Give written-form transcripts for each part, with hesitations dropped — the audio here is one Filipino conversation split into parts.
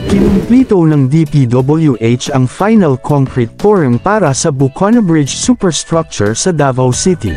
Kinumplito ng DPWH ang final concrete pouring para sa Bucona Bridge superstructure sa Davao City.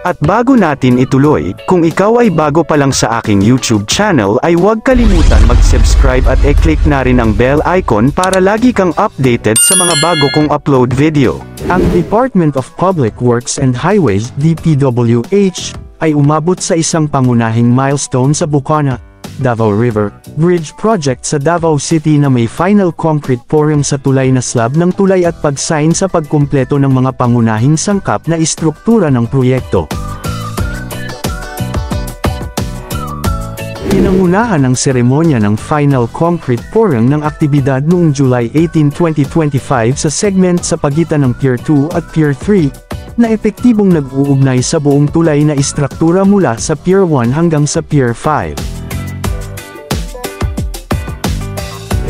At bago natin ituloy, kung ikaw ay bago pa lang sa aking YouTube channel ay huwag kalimutan mag-subscribe at i-click na rin ang bell icon para lagi kang updated sa mga bago kong upload video. Ang Department of Public Works and Highways DPWH ay umabot sa isang pangunahing milestone sa Bucona, Davao River Bridge Project sa Davao City na may final concrete pouring sa tulay na slab ng tulay at pag-sign sa pagkumpleto ng mga pangunahing sangkap na istruktura ng proyekto. Pinangunahan ang seremonya ng final concrete pouring ng aktibidad noong July 18, 2025 sa segment sa pagitan ng Pier 2 at Pier 3, na epektibong nag-uugnay sa buong tulay na istruktura mula sa Pier 1 hanggang sa Pier 5.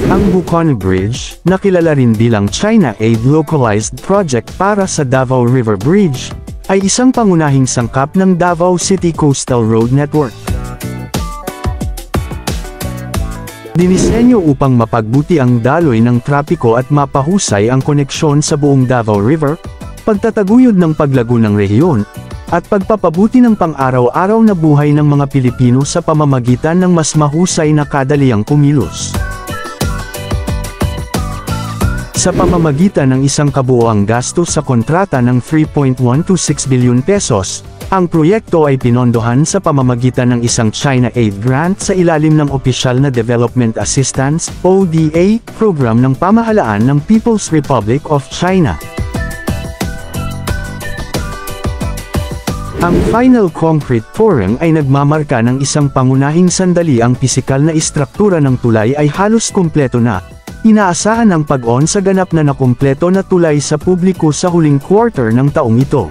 Ang Bucona Bridge, na kilala rin bilang China Aid Localized Project para sa Davao River Bridge, ay isang pangunahing sangkap ng Davao City Coastal Road Network. Dinisenyo upang mapagbuti ang daloy ng trapiko at mapahusay ang koneksyon sa buong Davao River, pagtataguyod ng paglago ng rehiyon, at pagpapabuti ng pang-araw-araw na buhay ng mga Pilipino sa pamamagitan ng mas mahusay na kadaliang kumilos. Sa pamamagitan ng isang kabuoang gastos sa kontrata ng 3.126 billion pesos, ang proyekto ay pinondohan sa pamamagitan ng isang China Aid Grant sa ilalim ng Opisyal na Development Assistance (ODA) program ng pamahalaan ng People's Republic of China. Ang final concrete pouring ay nagmamarka ng isang pangunahing sandali. Ang pisikal na istruktura ng tulay ay halos kumpleto na. Inaasahan ang pag-on sa ganap na nakumpleto na tulay sa publiko sa huling quarter ng taong ito.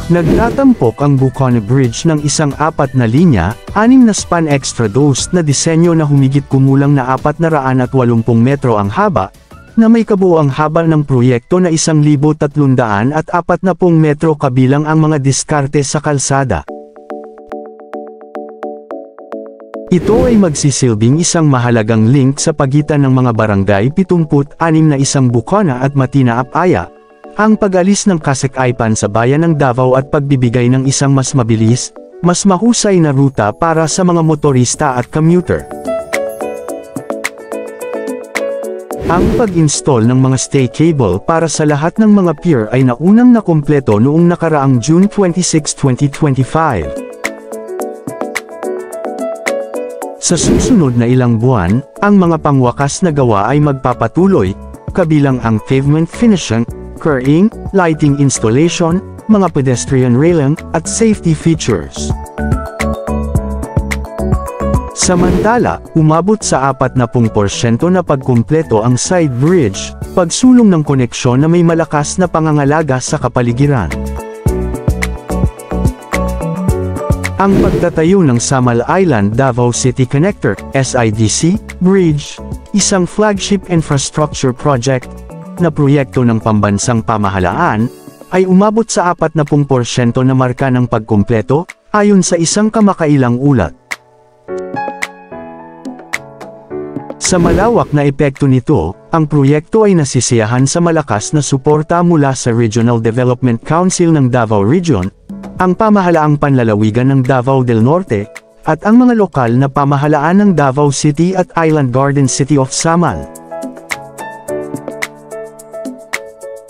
Nagtatampok ang Bucona Bridge ng isang 4 na linya, 6 na span extra-dosed na disenyo na humigit kumulang na 480 metro ang haba, na may kabuoang haba ng proyekto na 1,340 metro kabilang ang mga diskarte sa kalsada. Ito ay magsisilbing isang mahalagang link sa pagitan ng mga barangay 76 na isang Bucona at Matina Apaya, ang pag-alis ng kasikaipan sa bayan ng Davao at pagbibigay ng isang mas mabilis, mas mahusay na ruta para sa mga motorista at commuter. Ang pag-install ng mga stay cable para sa lahat ng mga pier ay naunang nakumpleto noong nakaraang June 26, 2025. Sa susunod na ilang buwan, ang mga pangwakas na gawa ay magpapatuloy, kabilang ang pavement finishing, curbing, lighting installation, mga pedestrian railing, at safety features. Samantala, umabot sa 40% na pagkumpleto ang side bridge, pagsulong ng koneksyon na may malakas na pangangalaga sa kapaligiran. Ang pagtatayo ng Samal Island Davao City Connector, SIDC, Bridge, isang flagship infrastructure project, na proyekto ng pambansang pamahalaan, ay umabot sa 40% na marka ng pagkumpleto, ayon sa isang kamakailang ulat. Sa malawak na epekto nito, ang proyekto ay nasisiyahan sa malakas na suporta mula sa Regional Development Council ng Davao Region, ang pamahalaang panlalawigan ng Davao del Norte, at ang mga lokal na pamahalaan ng Davao City at Island Garden City of Samal.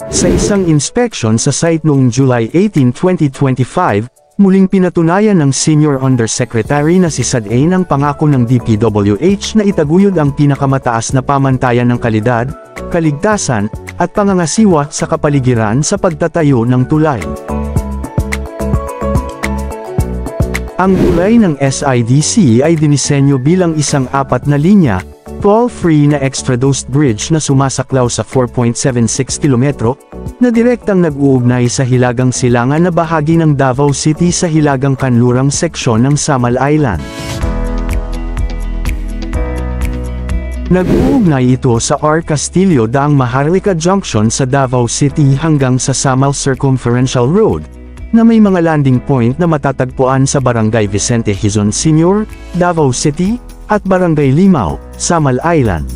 Sa isang inspection sa site noong July 18, 2025, muling pinatunayan ng Senior Undersecretary na si Sadain ang pangako ng DPWH na itaguyod ang pinakamataas na pamantayan ng kalidad, kaligtasan, at pangangasiwa sa kapaligiran sa pagtatayo ng tulay. Ang tulay ng SIDC ay dinisenyo bilang isang 4 na linya, toll-free na extra-dosed bridge na sumasaklaw sa 4.76 kilometro, na direktang nag-uugnay sa Hilagang Silangan na bahagi ng Davao City sa Hilagang Kanlurang seksyon ng Samal Island. Nag-uugnay ito sa R. Castillo daang Maharlika Junction sa Davao City hanggang sa Samal Circumferential Road, na may mga landing point na matatagpuan sa Barangay Vicente Hizon Sr., Davao City, at Barangay Limao, Samal Island.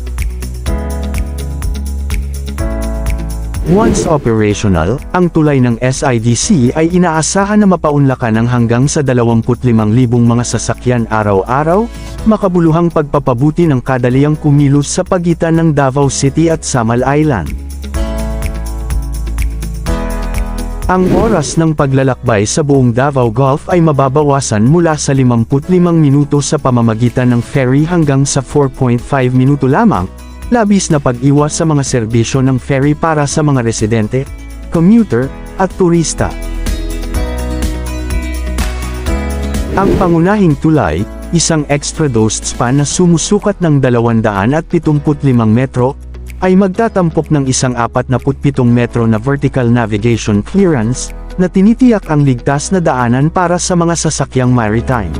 Once operational, ang tulay ng SIDC ay inaasahan na mapaunlakan ng hanggang sa 25,000 mga sasakyan araw-araw, makabuluhang pagpapabuti ng kadaliang kumilos sa pagitan ng Davao City at Samal Island. Ang oras ng paglalakbay sa buong Davao Gulf ay mababawasan mula sa 55 minuto sa pamamagitan ng ferry hanggang sa 4.5 minuto lamang, labis na pag-iwas sa mga serbisyo ng ferry para sa mga residente, commuter, at turista. Ang pangunahing tulay, isang extra-dosed span na sumusukat ng 275 metro, ay magtatampok ng isang 47 metro na vertical navigation clearance, na tinitiyak ang ligtas na daanan para sa mga sasakyang maritime.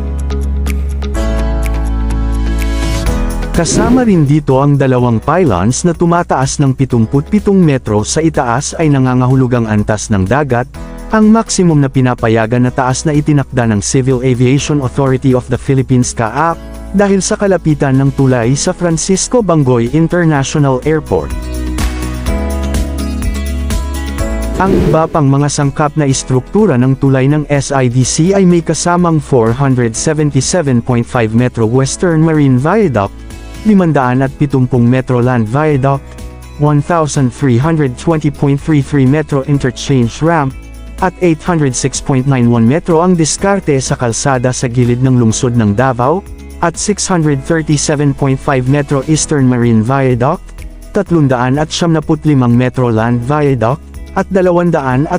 Kasama rin dito ang dalawang pylons na tumataas ng 77 metro sa itaas ay nangangahulugang antas ng dagat, ang maximum na pinapayagan na taas na itinakda ng Civil Aviation Authority of the Philippines CAAP, dahil sa kalapitan ng tulay sa Francisco Bangoy International Airport. Ang iba pang mga sangkap na istruktura ng tulay ng SIDC ay may kasamang 477.5 metro Western Marine Viaduct, 570 metro Land Viaduct, 1,320.33 metro Interchange Ramp, at 806.91 metro ang diskarte sa kalsada sa gilid ng lungsod ng Davao, at 637.5 metro Eastern Marine Viaduct, 375 metro Land Viaduct, at 280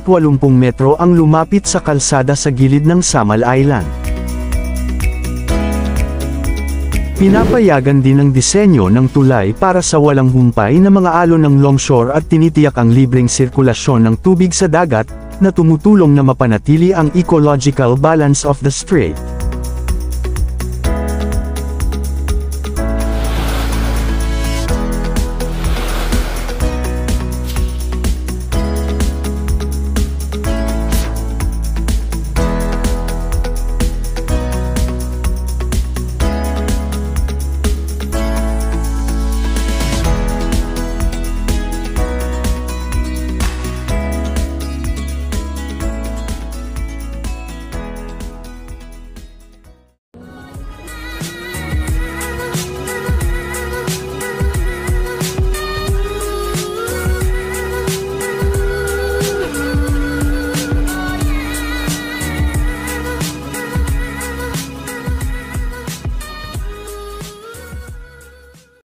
metro ang lumapit sa kalsada sa gilid ng Samal Island. Pinapayagan din ang disenyo ng tulay para sa walang humpay na mga alon ng longshore at tinitiyak ang libreng sirkulasyon ng tubig sa dagat, na tumutulong na mapanatili ang ecological balance of the strait.